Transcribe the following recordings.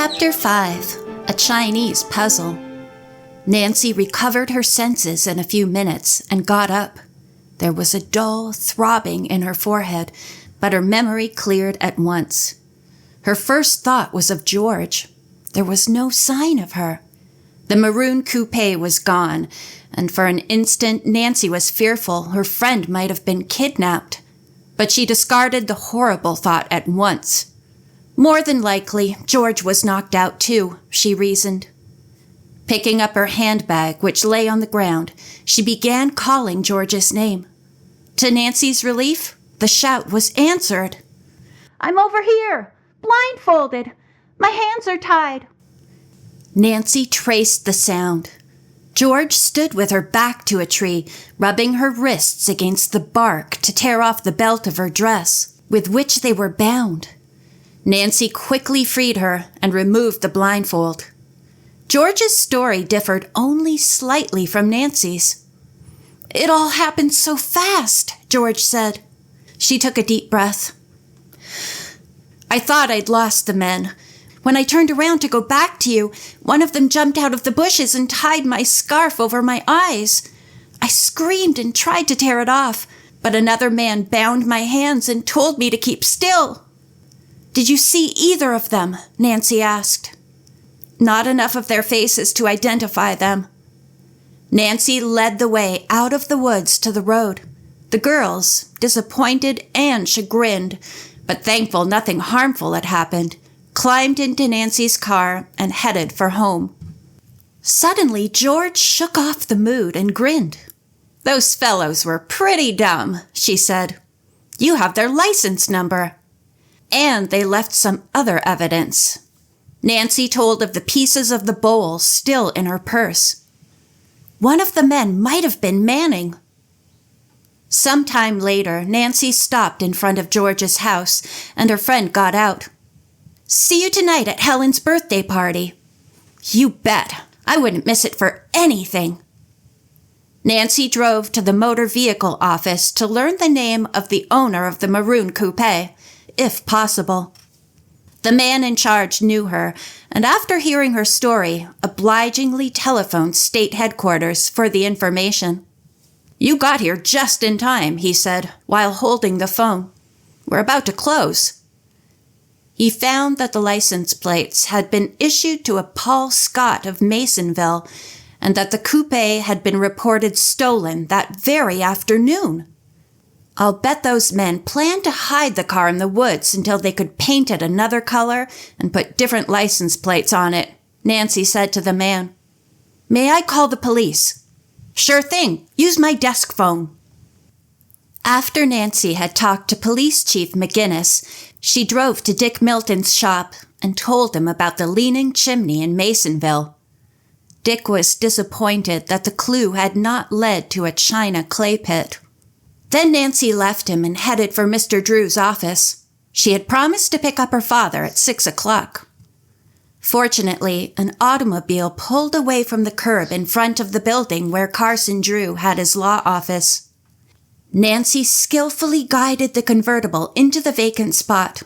Chapter 5. A Chinese Puzzle. Nancy recovered her senses in a few minutes and got up. There was a dull throbbing in her forehead, but her memory cleared at once. Her first thought was of George. There was no sign of her. The maroon coupe was gone, and for an instant Nancy was fearful her friend might have been kidnapped. But she discarded the horrible thought at once. More than likely, George was knocked out too, she reasoned. Picking up her handbag, which lay on the ground, she began calling George's name. To Nancy's relief, the shout was answered. "I'm over here, blindfolded. My hands are tied." Nancy traced the sound. George stood with her back to a tree, rubbing her wrists against the bark to tear off the belt of her dress, with which they were bound. Nancy quickly freed her and removed the blindfold. George's story differed only slightly from Nancy's. "It all happened so fast," George said. She took a deep breath. "I thought I'd lost the men. When I turned around to go back to you, one of them jumped out of the bushes and tied my scarf over my eyes. I screamed and tried to tear it off, but another man bound my hands and told me to keep still." "Did you see either of them?" Nancy asked. "Not enough of their faces to identify them." Nancy led the way out of the woods to the road. The girls, disappointed and chagrined, but thankful nothing harmful had happened, climbed into Nancy's car and headed for home. Suddenly, George shook off the mood and grinned. "Those fellows were pretty dumb," she said. "You have their license number." And they left some other evidence. Nancy told of the pieces of the bowl still in her purse. One of the men might have been Manning. Some time later, Nancy stopped in front of George's house, and her friend got out. "See you tonight at Helen's birthday party." "You bet. I wouldn't miss it for anything." Nancy drove to the motor vehicle office to learn the name of the owner of the maroon coupe, if possible. The man in charge knew her, and after hearing her story, obligingly telephoned state headquarters for the information. "You got here just in time," he said, while holding the phone. "We're about to close." He found that the license plates had been issued to a Paul Scott of Masonville, and that the coupe had been reported stolen that very afternoon. "I'll bet those men planned to hide the car in the woods until they could paint it another color and put different license plates on it," Nancy said to the man. "May I call the police?" "Sure thing. Use my desk phone." After Nancy had talked to Police Chief McGinnis, she drove to Dick Milton's shop and told him about the leaning chimney in Masonville. Dick was disappointed that the clue had not led to a china clay pit. Then Nancy left him and headed for Mr. Drew's office. She had promised to pick up her father at 6 o'clock. Fortunately, an automobile pulled away from the curb in front of the building where Carson Drew had his law office. Nancy skillfully guided the convertible into the vacant spot.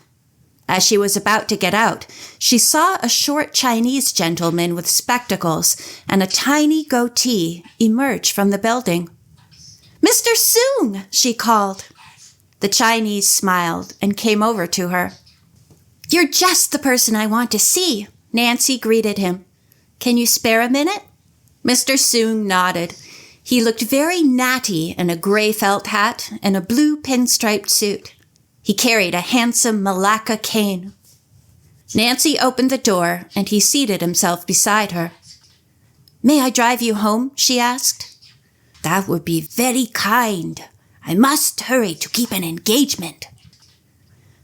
As she was about to get out, she saw a short Chinese gentleman with spectacles and a tiny goatee emerge from the building. "Mr. Soong!" she called. The Chinese smiled and came over to her. "You're just the person I want to see," Nancy greeted him. "Can you spare a minute?" Mr. Soong nodded. He looked very natty in a gray felt hat and a blue pinstriped suit. He carried a handsome Malacca cane. Nancy opened the door, and he seated himself beside her. "May I drive you home?" she asked. "That would be very kind. I must hurry to keep an engagement."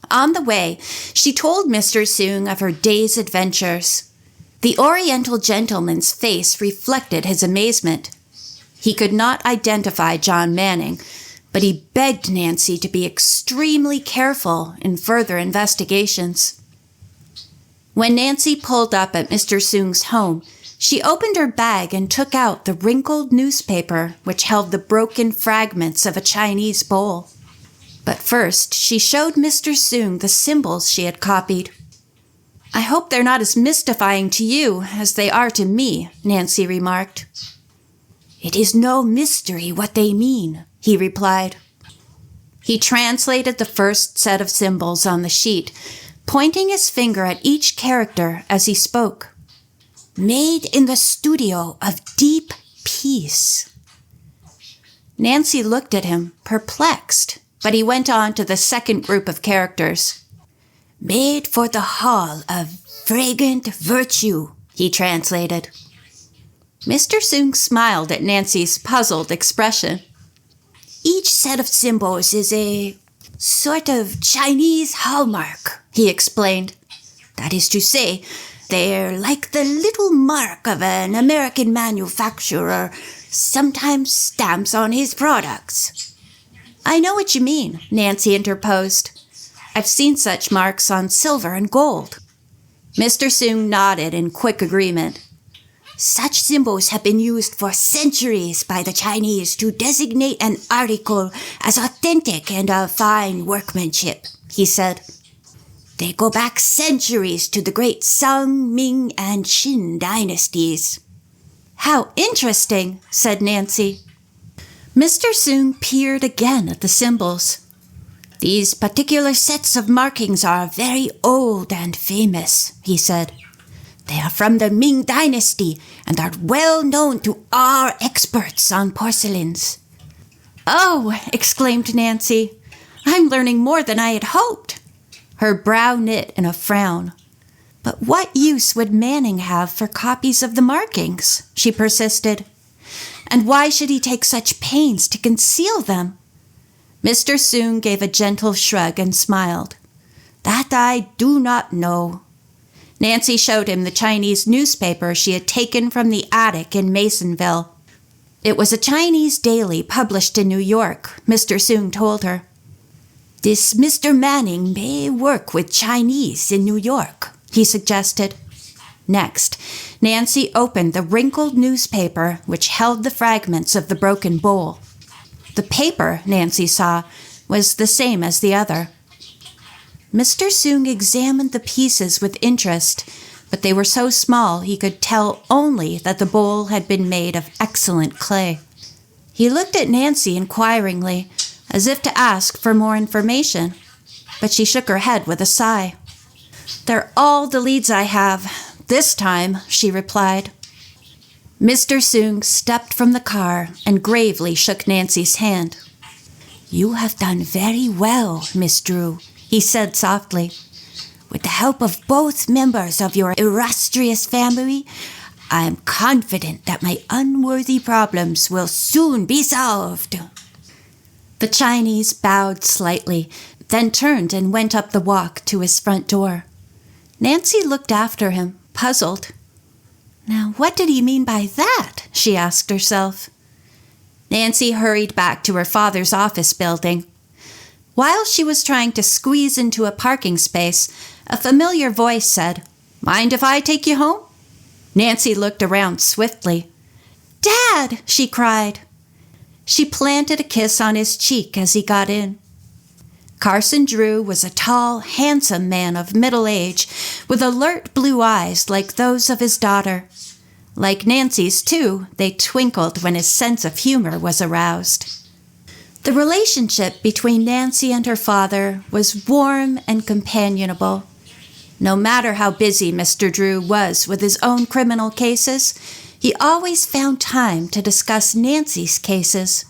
On the way, she told Mr. Soong of her day's adventures. The Oriental gentleman's face reflected his amazement. He could not identify John Manning, but he begged Nancy to be extremely careful in further investigations. When Nancy pulled up at Mr. Soong's home, she opened her bag and took out the wrinkled newspaper which held the broken fragments of a Chinese bowl. But first, she showed Mr. Soong the symbols she had copied. I hope they're not as mystifying to you as they are to me, Nancy remarked. It is no mystery what they mean, he replied. He translated the first set of symbols on the sheet, pointing his finger at each character as he spoke. Made in the studio of deep peace. Nancy looked at him, perplexed, but he went on to the second group of characters. Made for the hall of fragrant virtue, he translated. Mr. Soong smiled at Nancy's puzzled expression. Each set of symbols is a sort of Chinese hallmark, he explained. That is to say, they're like the little mark of an American manufacturer sometimes stamps on his products. I know what you mean, Nancy interposed. I've seen such marks on silver and gold. Mr. Soong nodded in quick agreement. Such symbols have been used for centuries by the Chinese to designate an article as authentic and of fine workmanship, he said. They go back centuries to the great Soong, Ming, and Qin dynasties. How interesting, said Nancy. Mr. Soong peered again at the symbols. These particular sets of markings are very old and famous, he said. They are from the Ming dynasty and are well known to our experts on porcelains. Oh, exclaimed Nancy, I'm learning more than I had hoped. Her brow knit in a frown. But what use would Manning have for copies of the markings? She persisted. And why should he take such pains to conceal them? Mr. Soong gave a gentle shrug and smiled. That I do not know. Nancy showed him the Chinese newspaper she had taken from the attic in Masonville. It was a Chinese daily published in New York, Mr. Soong told her. This Mr. Manning may work with Chinese in New York, he suggested. Next, Nancy opened the wrinkled newspaper which held the fragments of the broken bowl. The paper, Nancy saw, was the same as the other. Mr. Soong examined the pieces with interest, but they were so small he could tell only that the bowl had been made of excellent clay. He looked at Nancy inquiringly, as if to ask for more information, but she shook her head with a sigh. They're all the leads I have, this time, she replied. Mr. Soong stepped from the car and gravely shook Nancy's hand. You have done very well, Miss Drew, he said softly. With the help of both members of your illustrious family, I am confident that my unworthy problems will soon be solved. The Chinese bowed slightly, then turned and went up the walk to his front door. Nancy looked after him, puzzled. Now, what did he mean by that? She asked herself. Nancy hurried back to her father's office building. While she was trying to squeeze into a parking space, a familiar voice said, Mind if I take you home? Nancy looked around swiftly. Dad! She cried. She planted a kiss on his cheek as he got in. Carson Drew was a tall, handsome man of middle age, with alert blue eyes like those of his daughter. Like Nancy's, too, they twinkled when his sense of humor was aroused. The relationship between Nancy and her father was warm and companionable. No matter how busy Mr. Drew was with his own criminal cases, he always found time to discuss Nancy's cases.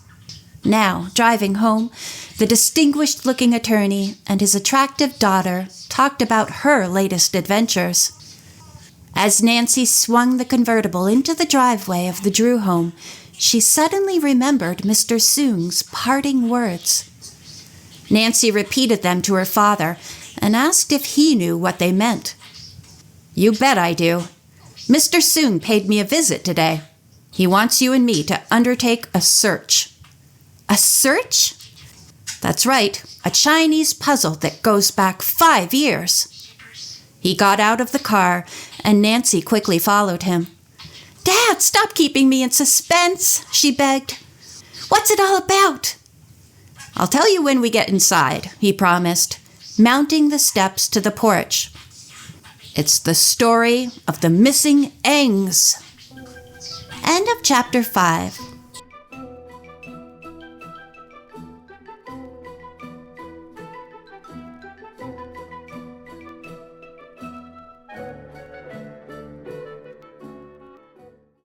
Now, driving home, the distinguished-looking attorney and his attractive daughter talked about her latest adventures. As Nancy swung the convertible into the driveway of the Drew home, she suddenly remembered Mr. Soong's parting words. Nancy repeated them to her father and asked if he knew what they meant. You bet I do. Mr. Soong paid me a visit today. He wants you and me to undertake a search. A search? That's right, a Chinese puzzle that goes back 5 years. He got out of the car, and Nancy quickly followed him. Dad, stop keeping me in suspense, she begged. What's it all about? I'll tell you when we get inside, he promised, mounting the steps to the porch. It's the story of the missing Engs. End of chapter 5.